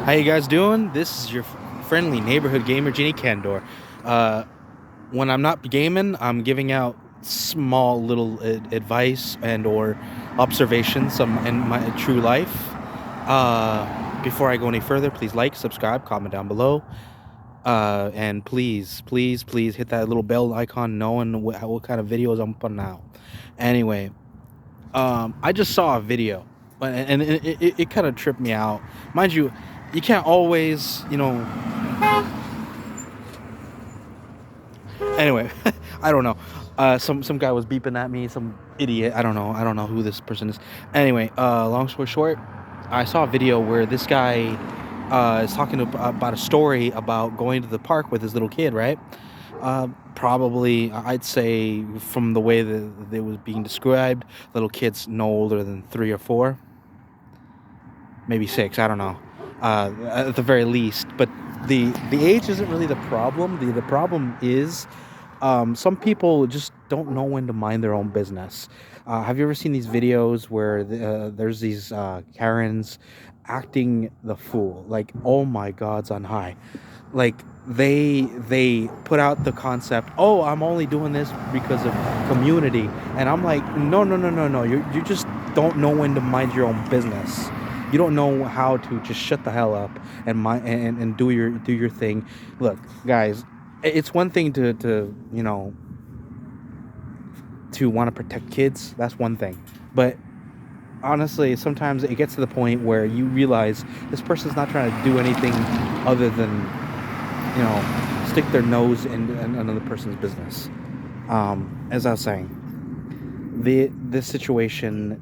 How you guys doing? This is your friendly neighborhood gamer, Genie Candor. Uh, when I'm not gaming, I'm giving out small little advice and or observations in my true life. Before I go any further, please like, subscribe, comment down below, and please hit that little bell icon, knowing what kind of videos I'm putting out. Anyway, I just saw a video, and it kind of tripped me out. Mind you, you can't always, Anyway, I don't know. Some guy was beeping at me, some idiot. I don't know who this person is. Anyway, long story short, I saw a video where this guy is talking about a story about going to the park with his little kid, right? Probably, I'd say from the way that it was being described, little kids no older than 3 or 4, maybe 6. I don't know. At the very least, but the age isn't really the problem. The problem is some people just don't know when to mind their own business. Have you ever seen these videos where there's these Karens acting the fool? Like, oh my God's on high. Like they put out the concept, oh, I'm only doing this because of community, and I'm like, no. You just don't know when to mind your own business. You don't know how to just shut the hell up and do your thing. Look, guys, it's one thing to want to protect kids. That's one thing, but honestly, sometimes it gets to the point where you realize this person's not trying to do anything other than stick their nose in another person's business. As I was saying, this situation,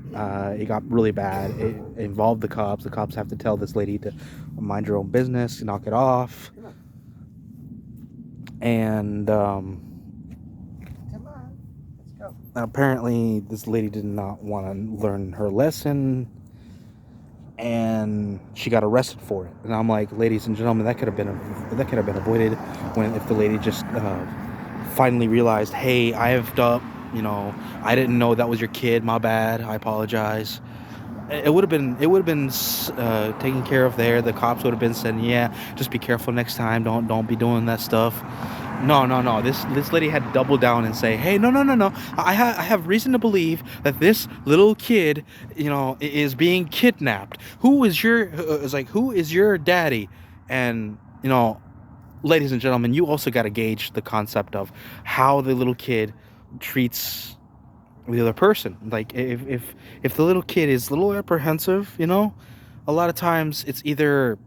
it got really bad. It involved the cops. The cops have to tell this lady to mind your own business, knock it off. And Come on, let's go. apparently this lady did not want to learn her lesson, and she got arrested for it. And I'm like, ladies and gentlemen, that could have been avoided if the lady just finally realized, hey, I have up. I didn't know that was your kid. My bad. I apologize. It would have been taken care of there. The cops would have been saying, yeah, just be careful next time. Don't be doing that stuff. No. This lady had to double down and say, hey, no. I have reason to believe that this little kid, is being kidnapped. Who is your daddy? And ladies and gentlemen, you also got to gauge the concept of how the little kid treats the other person. Like, if the little kid is a little apprehensive, a lot of times it's either,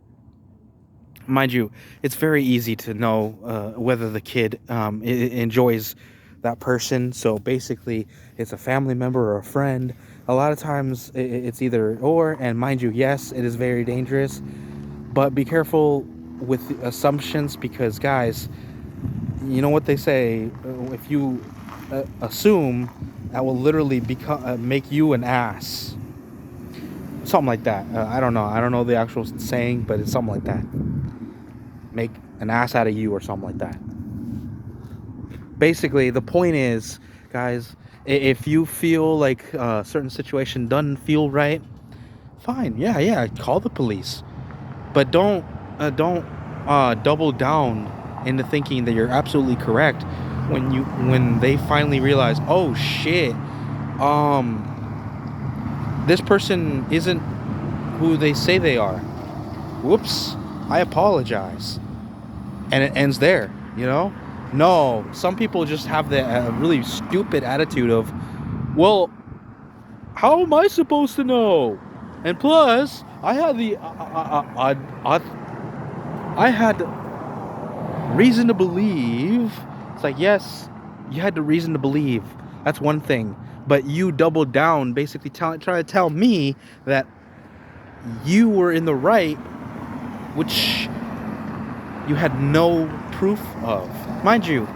mind you, it's very easy to know whether the kid enjoys that person. So basically, it's a family member or a friend. A lot of times it's either or, and mind you, yes, it is very dangerous, but be careful with assumptions, because guys, you know what they say, if you assume, that will literally make you an ass. Something like that. I don't know the actual saying, but it's something like that. Make an ass out of you or something like that. Basically, the point is, guys, if you feel like a certain situation doesn't feel right, fine. Yeah, call the police. But don't double down into thinking that you're absolutely correct when they finally realize, oh shit, this person isn't who they say they are. Whoops, I apologize. And it ends there, No, some people just have the really stupid attitude of, well, how am I supposed to know? And plus, I had reason to believe. It's like, yes, you had the reason to believe. That's one thing. But you doubled down, basically trying to tell me that you were in the right, which you had no proof of. Mind you,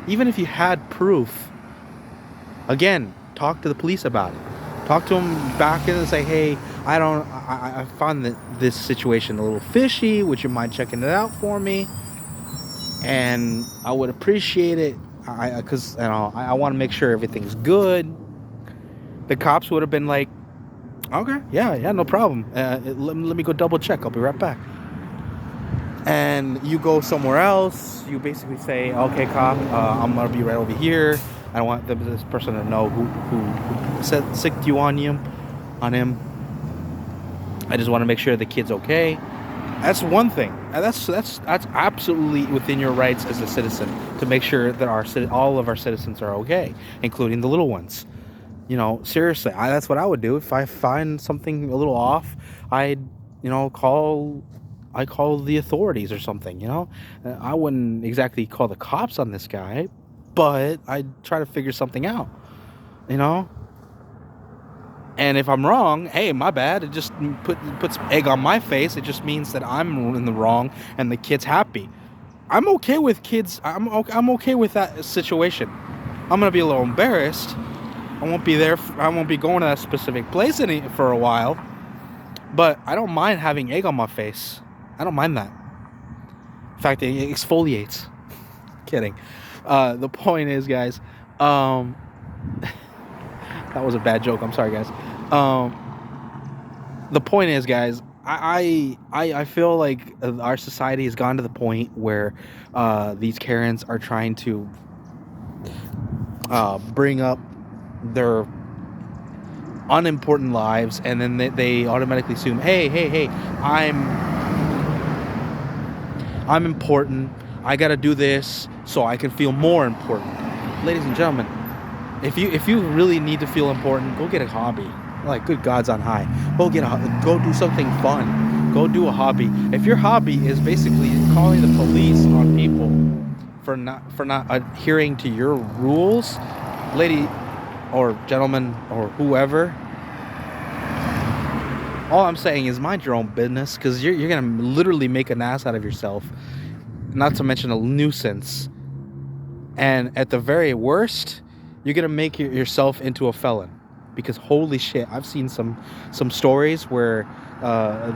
even if you had proof, again, talk to the police about it. Talk to them back in and say, hey, I found that this situation a little fishy. Would you mind checking it out for me? And I would appreciate it, because I want to make sure everything's good. The cops would have been like, okay, yeah, no problem. Let me go double check. I'll be right back. and you go somewhere else. You basically say, okay, cop, I'm gonna be right over here. I don't want this person to know who said sicked you on him. I just want to make sure the kid's okay. That's one thing. And that's absolutely within your rights as a citizen to make sure that all of our citizens are okay, including the little ones. Seriously, that's what I would do if I find something a little off. I'd call the authorities or something. I wouldn't exactly call the cops on this guy, but I'd try to figure something out. And if I'm wrong, hey, my bad. It just puts egg on my face. It just means that I'm in the wrong and the kid's happy. I'm okay with kids. I'm okay with that situation. I'm gonna be a little embarrassed. I won't be there. I won't be going to that specific place for a while. But I don't mind having egg on my face. I don't mind that. In fact, it exfoliates. Kidding. The point is, guys. That was a bad joke. I'm sorry, guys. The point is, guys, I feel like our society has gone to the point where these Karens are trying to bring up their unimportant lives, and then they automatically assume, hey, I'm important. I gotta do this so I can feel more important. Ladies and gentlemen, if you really need to feel important, go get a hobby. Like, good gods on high, go do something fun. Go do a hobby. If your hobby is basically calling the police on people for not adhering to your rules, lady or gentleman or whoever, all I'm saying is mind your own business, because you're gonna literally make an ass out of yourself. Not to mention a nuisance, and at the very worst, you're gonna make yourself into a felon. Because holy shit, I've seen some stories where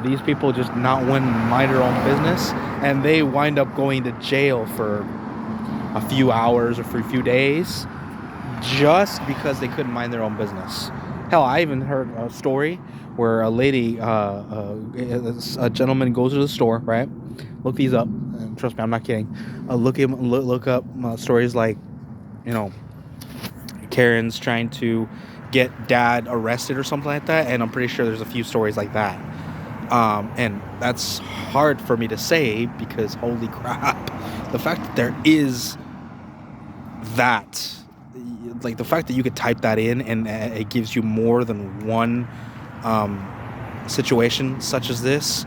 these people just not mind their own business, and they wind up going to jail for a few hours or for a few days just because they couldn't mind their own business. Hell, I even heard a story where a lady, a gentleman goes to the store, right? Look these up. And trust me, I'm not kidding. Look up stories like, Karen's trying to get dad arrested or something like that, and I'm pretty sure there's a few stories like that. And that's hard for me to say because holy crap, the fact that there is that, like the fact that you could type that in and it gives you more than one situation such as this,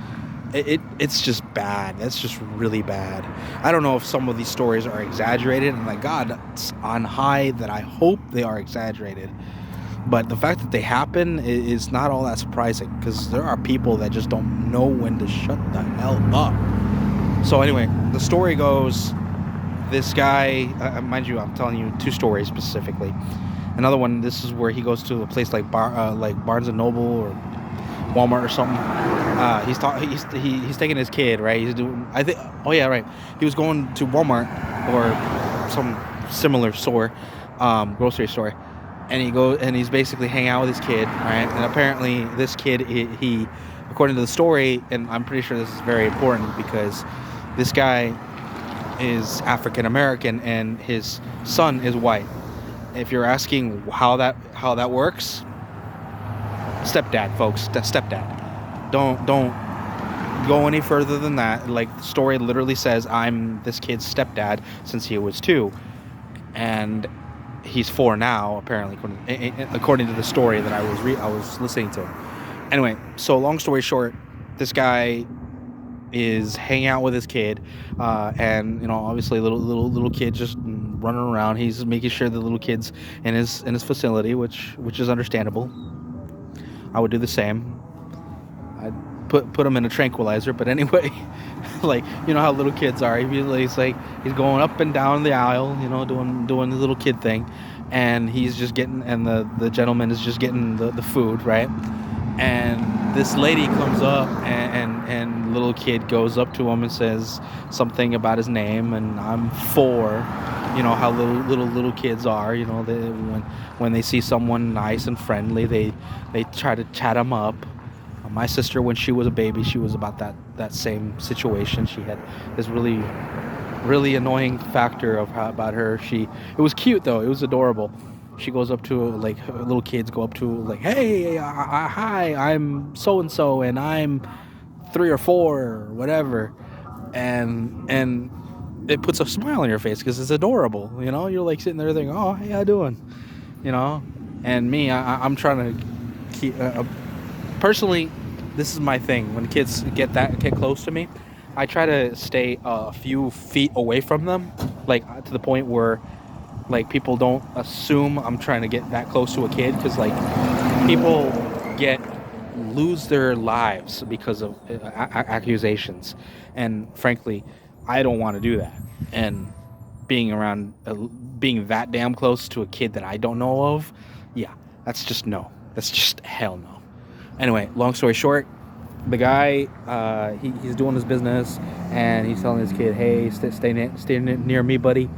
it's just bad. That's just really bad. I don't know if some of these stories are exaggerated, and like God on high that I hope they are exaggerated. But the fact that they happen is not all that surprising, because there are people that just don't know when to shut the hell up. So anyway, the story goes, this guy, mind you, I'm telling you two stories specifically. Another one, this is where he goes to a place like Barnes and Noble or Walmart or something. He's taking his kid, right? He was going to Walmart or some similar store, grocery store. And he's basically hanging out with his kid, right? And apparently this kid, he according to the story, and I'm pretty sure this is very important because this guy is African American and his son is white. If you're asking how that works, stepdad, folks, stepdad. Don't go any further than that. Like, the story literally says I'm this kid's stepdad since he was 2, and he's 4 now, apparently, according to the story that I was listening to. Anyway, so long story short, this guy is hanging out with his kid, and obviously little kid just running around. He's making sure the little kid's in his facility, which is understandable. I would do the same. I'd put him in a tranquilizer, but anyway, like, how little kids are. He's going up and down the aisle, doing the little kid thing, and he's just getting, and the gentleman is just getting the food, right? And this lady comes up, and little kid goes up to him and says something about his name, and I'm 4. How little kids are. When they see someone nice and friendly, they try to chat him up. My sister, when she was a baby, she was about that same situation. She had this really annoying factor of how about her. It was cute though. It was adorable. She goes up to like her little kids go up to like, hey, hi, I'm so and so, and I'm 3 or 4 or whatever, and it puts a smile on your face because it's adorable. You're like sitting there thinking, oh, hey, how you doing? You know, and me, I'm trying to keep. Personally, this is my thing. When kids get close to me, I try to stay a few feet away from them, like to the point where like people don't assume I'm trying to get that close to a kid, because like people get lose their lives because of accusations, and frankly, I don't want to do that. And being that damn close to a kid that I don't know of, yeah, that's just no. That's just hell no. Anyway, long story short, the guy he's doing his business, and he's telling his kid, "Hey, stay near me, buddy."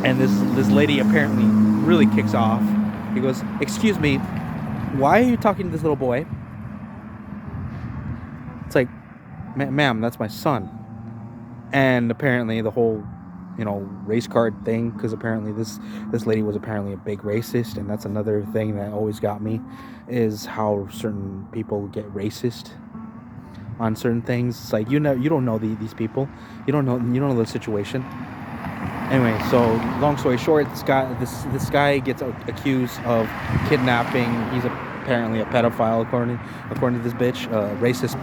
And this lady apparently really kicks off. He goes, "Excuse me, why are you talking to this little boy?" It's like, ma'am, that's my son. And apparently the whole, race card thing, because apparently this lady was apparently a big racist, and that's another thing that always got me, is how certain people get racist on certain things. It's like, you don't know these people, you don't know the situation. Anyway, so long story short, this guy gets accused of kidnapping. He's apparently a pedophile, according to this bitch, racist.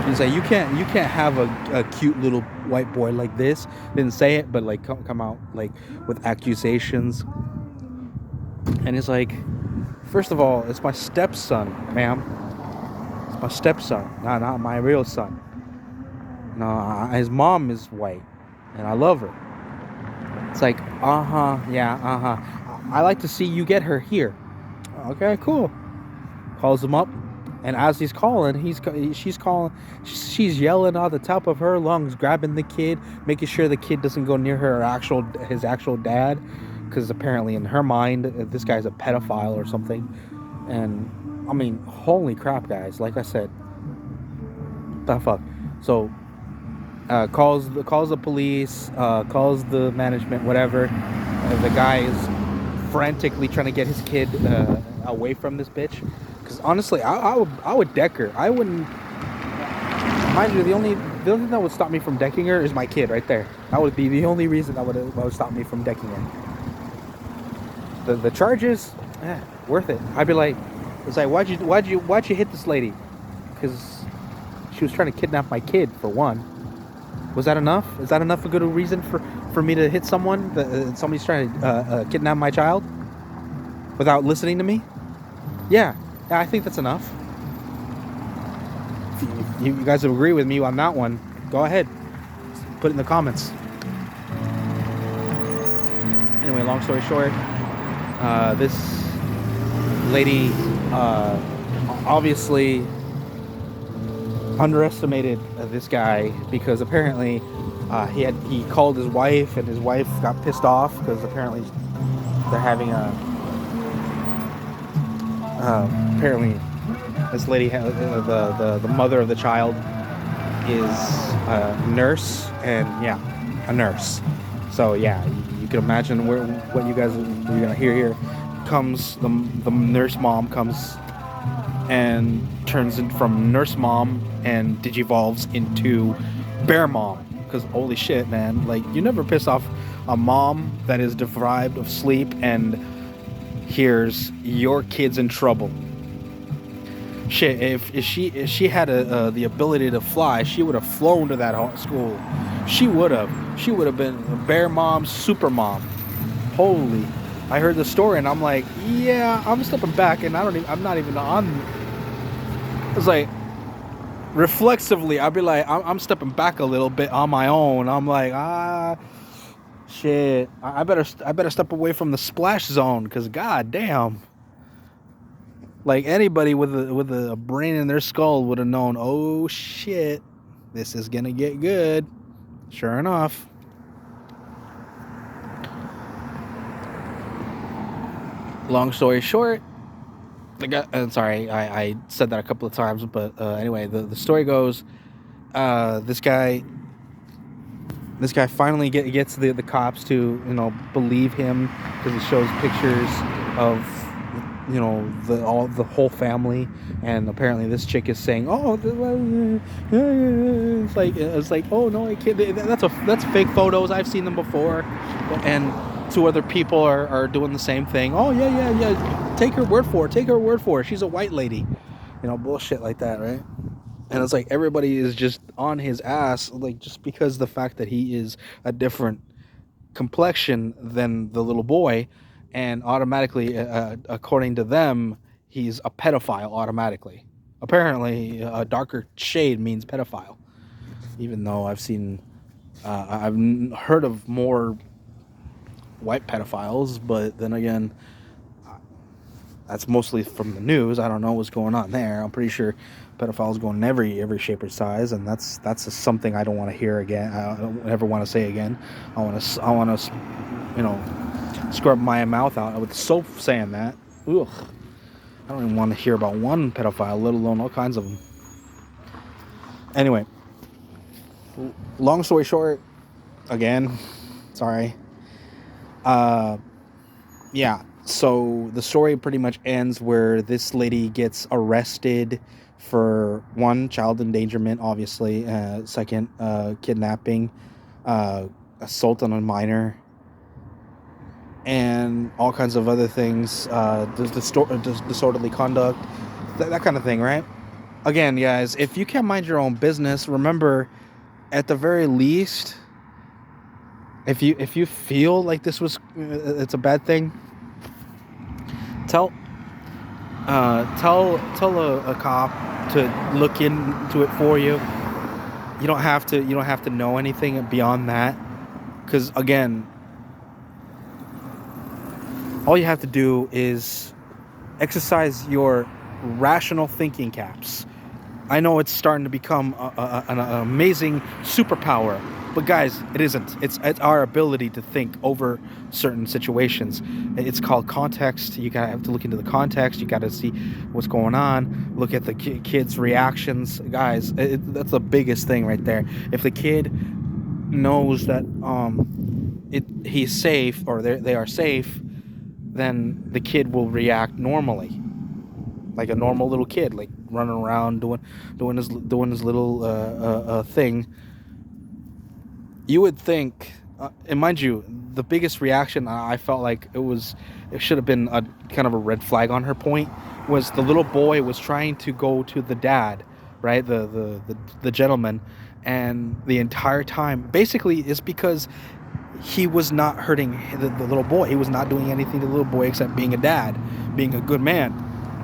He's like, you can't have a cute little white boy like this. Didn't say it, but like come out like with accusations. And he's like, first of all, it's my stepson, ma'am. It's my stepson, not my real son. No, his mom is white, and I love her. It's like, yeah, I like to see you get her here. Okay, cool. Calls him up, and as he's calling, she's yelling out the top of her lungs, grabbing the kid, making sure the kid doesn't go near his actual dad, because apparently in her mind, this guy's a pedophile or something. And I mean, holy crap, guys! Like I said, the fuck. So calls the police, calls the management, whatever. The guy is frantically trying to get his kid away from this bitch. Because honestly, I would deck her. I wouldn't. Mind you, the only thing that would stop me from decking her is my kid right there. That would be the only reason that would stop me from decking her. The charges, worth it. I'd be like, it's like, why'd you hit this lady? Because she was trying to kidnap my kid, for one. Was that enough? Is that enough a good reason for me to hit someone? Somebody's trying to kidnap my child without listening to me? Yeah, I think that's enough. If you guys agree with me on that one, go ahead. Put it in the comments. Anyway, long story short, this lady obviously underestimated this guy, because apparently he called his wife, and his wife got pissed off because apparently they're having apparently this lady the mother of the child is a nurse, and yeah, a nurse. So yeah, you can imagine what you guys are gonna hear here. Comes the nurse mom comes and turns in from nurse mom and digivolves into bear mom, because holy shit, man, like, you never piss off a mom that is deprived of sleep and hears your kid's in trouble. Shit, if she had the ability to fly, she would have flown to that school. She would have been bear mom, super mom. Holy, I heard the story and I'm like, yeah, I'm stepping back, and I'm not even on. It's like, reflexively, I'd be like, I'm stepping back a little bit on my own. I'm like, shit, I better step away from the splash zone, because god damn, like, anybody with a brain in their skull would have known, oh shit, this is gonna get good. Sure enough. Long story short, the guy, sorry, I said that a couple of times, but anyway, the story goes, this guy finally gets the cops to, you know, believe him, because he shows pictures of, you know, the whole family, and apparently this chick is saying, oh, it's like, oh no, I can't, that's fake photos, I've seen them before. And two other people are doing the same thing. Oh yeah, take her word for it, she's a white lady, you know, bullshit like that, right? And it's like everybody is just on his ass, like, just because the fact that he is a different complexion than the little boy, and automatically, according to them, he's a pedophile automatically. Apparently, a darker shade means pedophile, even though I've heard of more white pedophiles, but then again, that's mostly from the news. I don't know what's going on there. I'm pretty sure pedophiles go in every shape or size, and that's something I don't want to hear again. I don't ever want to say again. I want to, you know, scrub my mouth out with soap saying that. Ugh. I don't even want to hear about one pedophile, let alone all kinds of them. Anyway, long story short, again, sorry. Yeah. So the story pretty much ends where this lady gets arrested for, one, child endangerment, obviously, second, kidnapping, assault on a minor, and all kinds of other things, disorderly conduct, that kind of thing, right? Again, guys, if you can't mind your own business, remember, at the very least, if you feel like it's a bad thing, tell a cop to look into it for you. You don't have to know anything beyond that, because again, all you have to do is exercise your rational thinking caps. I know it's starting to become an amazing superpower, but guys, it isn't. It's our ability to think over certain situations. It's called context. You gotta have to look into the context. You gotta see what's going on. Look at the kid's reactions, guys. That's the biggest thing right there. If the kid knows that he's safe, or they are safe, then the kid will react normally, like a normal little kid, like running around doing his little thing. You would think, and mind you, the biggest reaction I felt like it should have been a kind of a red flag on her point, was the little boy was trying to go to the dad, right, the gentleman, and the entire time basically is because he was not hurting the little boy. He was not doing anything to the little boy except being a dad, being a good man.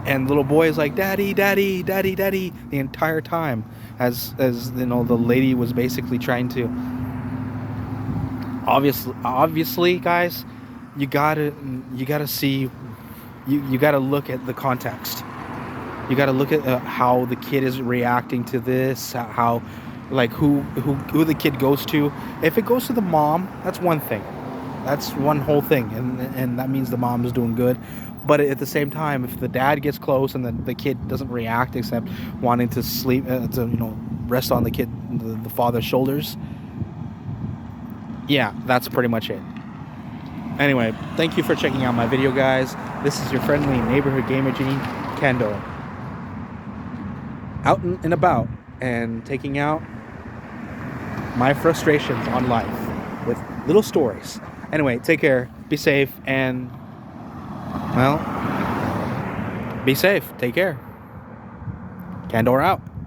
And the little boy is like, daddy, daddy, daddy, daddy, the entire time, as you know, the lady was basically trying to, obviously, guys, you gotta see, you gotta look at the context. You gotta look at how the kid is reacting to this, how, like, who the kid goes to. If it goes to the mom, that's one thing. That's one whole thing, and that means the mom is doing good. But at the same time, if the dad gets close and the kid doesn't react except wanting to sleep, rest on the father's shoulders, yeah, that's pretty much it. Anyway, thank you for checking out my video, guys. This is your friendly neighborhood gamer genie, Kendo, out and about and taking out my frustrations on life with little stories. Anyway, take care, be safe, and, well, be safe. Take care. Candor out.